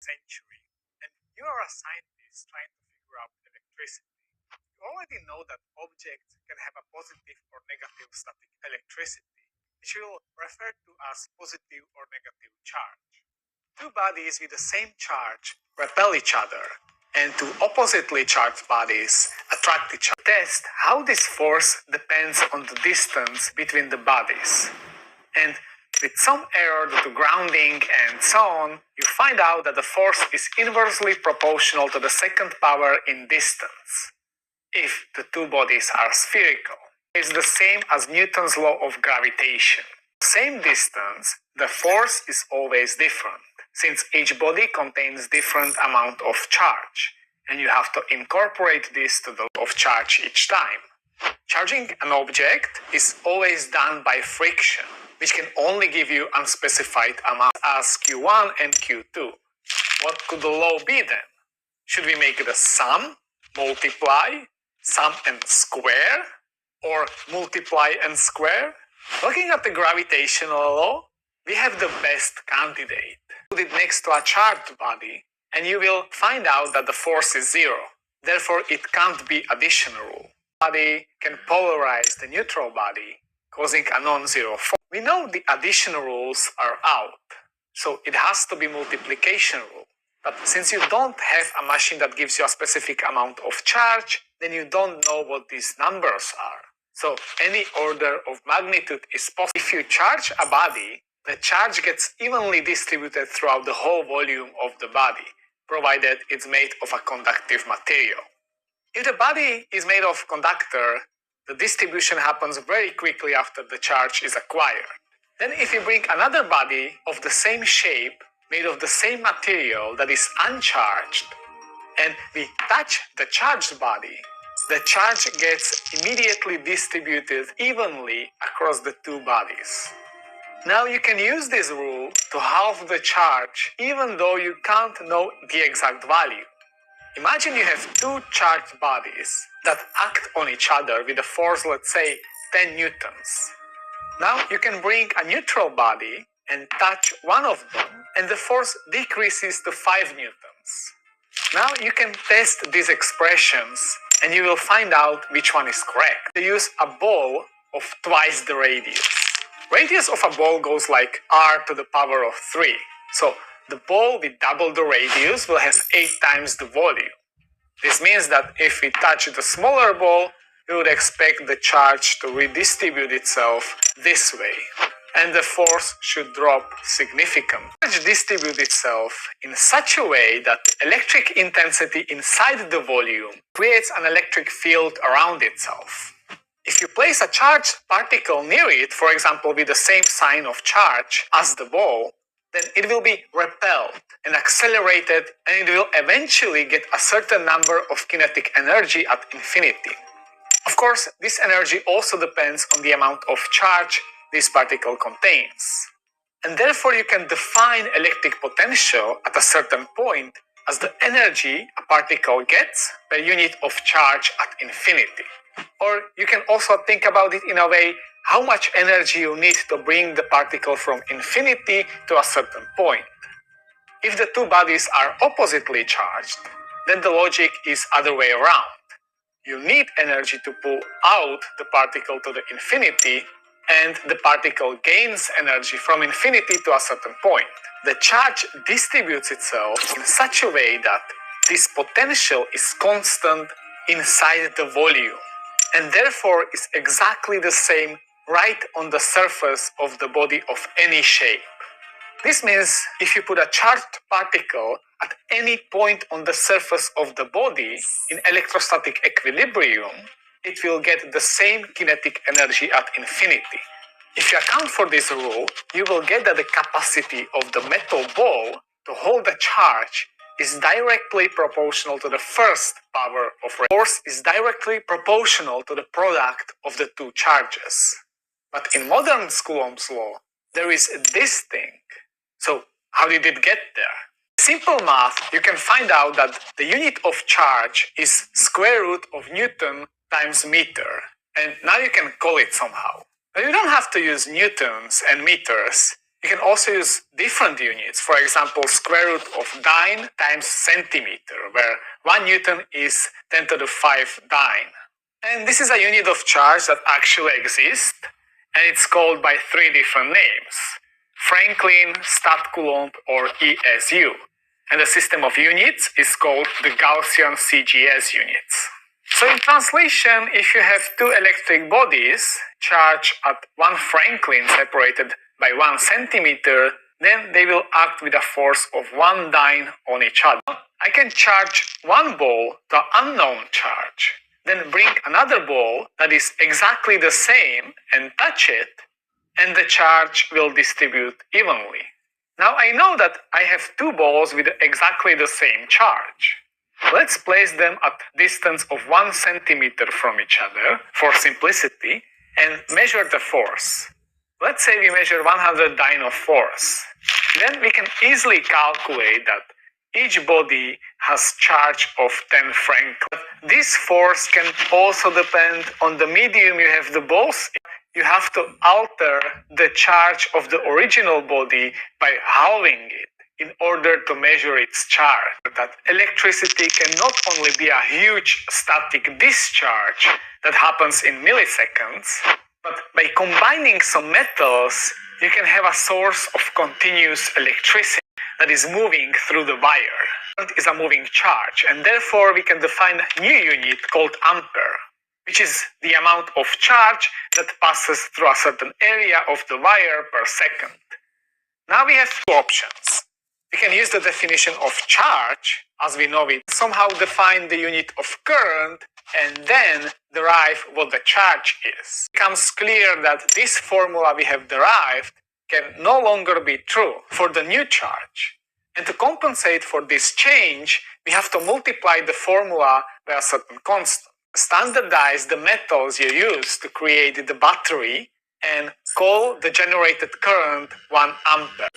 century, and you are a scientist trying to figure out electricity. You already know that objects can have a positive or negative static electricity, which we will refer to as positive or negative charge. Two bodies with the same charge repel each other, and two oppositely charged bodies attract each other. Test how this force depends on the distance between the bodies. And with some error due to grounding and so on, you find out that the force is inversely proportional to the second power in distance if the two bodies are spherical. It's the same as Newton's law of gravitation. Same distance, the force is always different, since each body contains different amount of charge, and you have to incorporate this to the law of charge each time. Charging an object is always done by friction, which can only give you unspecified amounts as Q1 and Q2. What could the law be then? Should we make it a sum, multiply, sum and square, or multiply and square? Looking at the gravitational law, we have the best candidate. Put it next to a charged body, and you will find out that the force is zero. Therefore, it can't be addition rule. Body can polarize the neutral body, causing a non-zero force. We know the addition rules are out, so it has to be multiplication rule. But since you don't have a machine that gives you a specific amount of charge, then you don't know what these numbers are. So any order of magnitude is possible. If you charge a body, the charge gets evenly distributed throughout the whole volume of the body, provided it's made of a conductive material. If the body is made of conductor, the distribution happens very quickly after the charge is acquired. Then if you bring another body of the same shape, made of the same material that is uncharged, and we touch the charged body, the charge gets immediately distributed evenly across the two bodies. Now you can use this rule to halve the charge even though you can't know the exact value. Imagine you have two charged bodies that act on each other with a force, let's say, 10 newtons. Now you can bring a neutral body and touch one of them, and the force decreases to 5 newtons. Now you can test these expressions, and you will find out which one is correct. You use a ball of twice the radius. Radius of a ball goes like r to the power of 3. So the ball with double the radius will have 8 times the volume. This means that if we touch the smaller ball, we would expect the charge to redistribute itself this way, and the force should drop significantly. The charge distributes itself in such a way that electric intensity inside the volume creates an electric field around itself. If you place a charged particle near it, for example with the same sign of charge as the ball, then it will be repelled and accelerated, and it will eventually get a certain number of kinetic energy at infinity. Of course, this energy also depends on the amount of charge this particle contains. And therefore you can define electric potential at a certain point as the energy a particle gets per unit of charge at infinity. Or you can also think about it in a way, how much energy you need to bring the particle from infinity to a certain point. If the two bodies are oppositely charged, then the logic is other way around. You need energy to pull out the particle to the infinity, and the particle gains energy from infinity to a certain point. The charge distributes itself in such a way that this potential is constant inside the volume, and therefore is exactly the same right on the surface of the body of any shape. This means if you put a charged particle at any point on the surface of the body in electrostatic equilibrium, it will get the same kinetic energy at infinity. If you account for this rule, you will get that the capacity of the metal ball to hold the charge is directly proportional to the first power of force is directly proportional to the product of the two charges. But in modern Coulomb's law, there is this thing. So how did it get there? Simple math, you can find out that the unit of charge is square root of Newton times meter. And now you can call it somehow. But you don't have to use newtons and meters. You can also use different units, for example, square root of dyne times centimeter, where 1 Newton is 10 to the 5 dyne. And this is a unit of charge that actually exists, and it's called by 3 different names: Franklin, Stat Coulomb, or ESU. And the system of units is called the Gaussian CGS units. So in translation, if you have 2 electric bodies charged at 1 Franklin separated by 1 centimeter, then they will act with a force of 1 dyne on each other. I can charge one ball to an unknown charge, then bring another ball that is exactly the same and touch it, and the charge will distribute evenly. Now I know that I have 2 balls with exactly the same charge. Let's place them at distance of 1 centimeter from each other for simplicity and measure the force. Let's say we measure 100 dyne of force. Then we can easily calculate that each body has charge of 10 Franklin. This force can also depend on the medium you have the balls in. You have to alter the charge of the original body by halving it in order to measure its charge. That electricity can not only be a huge static discharge that happens in milliseconds, but by combining some metals, you can have a source of continuous electricity that is moving through the wire. It is a moving charge, and therefore we can define a new unit called ampere, which is the amount of charge that passes through a certain area of the wire per second. Now we have 2 options. We can use the definition of charge as we know it, somehow define the unit of current, and then derive what the charge is. It becomes clear that this formula we have derived can no longer be true for the new charge. And to compensate for this change, we have to multiply the formula by a certain constant. Standardize the metals you use to create the battery and call the generated current 1 ampere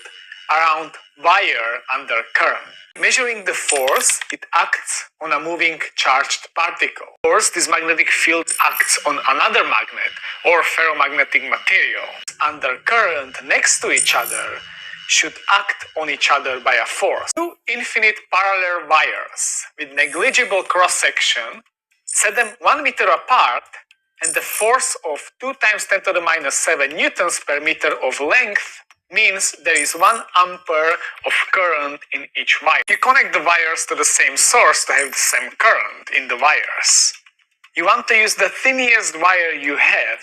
around wire under current. Measuring the force, it acts on a moving charged particle. Of course, this magnetic field acts on another magnet or ferromagnetic material. Under current next to each other should act on each other by a force. 2 infinite parallel wires with negligible cross-section, set them 1 meter apart, and the force of 2 times 10 to the minus 7 newtons per meter of length means there is 1 ampere of current in each wire. You connect the wires to the same source to have the same current in the wires. You want to use the thinnest wire you have,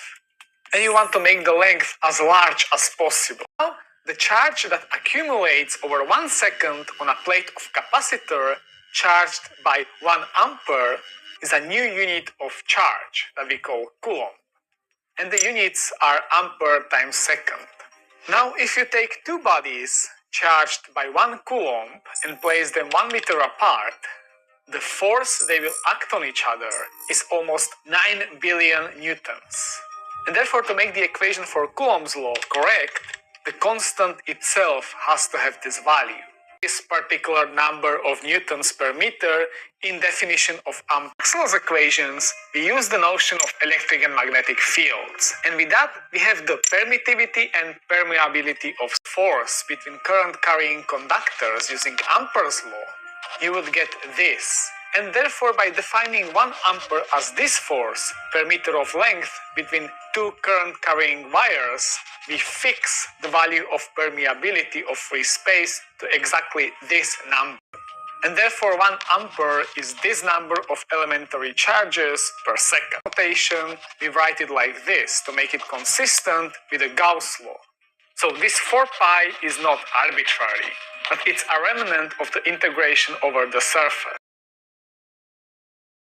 and you want to make the length as large as possible. Now, the charge that accumulates over 1 second on a plate of capacitor charged by 1 ampere is a new unit of charge that we call Coulomb. And the units are ampere times second. Now, if you take 2 bodies charged by 1 Coulomb and place them 1 meter apart, the force they will act on each other is almost 9 billion newtons. And therefore, to make the equation for Coulomb's law correct, the constant itself has to have this value. This particular number of newtons per meter in definition of Maxwell's equations, we use the notion of electric and magnetic fields. And with that, we have the permittivity and permeability of force between current carrying conductors using Ampere's law. You would get this. And therefore, by defining 1 ampere as this force per meter of length between 2 current carrying wires, we fix the value of permeability of free space to exactly this number. And therefore 1 ampere is this number of elementary charges per second. Notation, we write it like this to make it consistent with the Gauss law. So this 4 pi is not arbitrary, but it's a remnant of the integration over the surface.